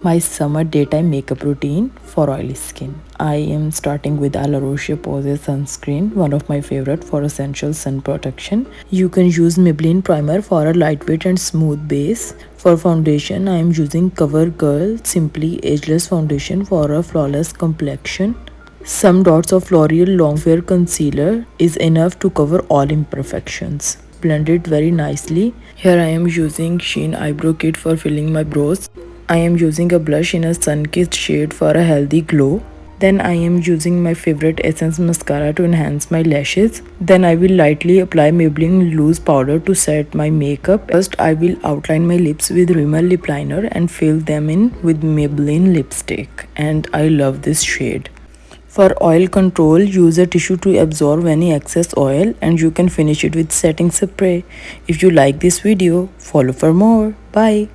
My summer daytime makeup routine for oily skin. I am starting with A La Roche-Posay sunscreen, one of my favorite for essential sun protection. You can use Maybelline primer for a lightweight and smooth base. For foundation, I am using CoverGirl Simply Ageless Foundation for a flawless complexion. Some dots of L'Oreal Longwear Concealer is enough to cover all imperfections. Blend it very nicely. Here I am using Sheen Eyebrow Kit for filling my brows. I am using a blush in a sun-kissed shade for a healthy glow. Then I am using my favorite Essence mascara to enhance my lashes. Then I will lightly apply Maybelline loose powder to set my makeup. First I will outline my lips with Rimmel lip liner and fill them in with Maybelline lipstick. And I love this shade. For oil control, use a tissue to absorb any excess oil and you can finish it with setting spray. If you like this video, follow for more. Bye.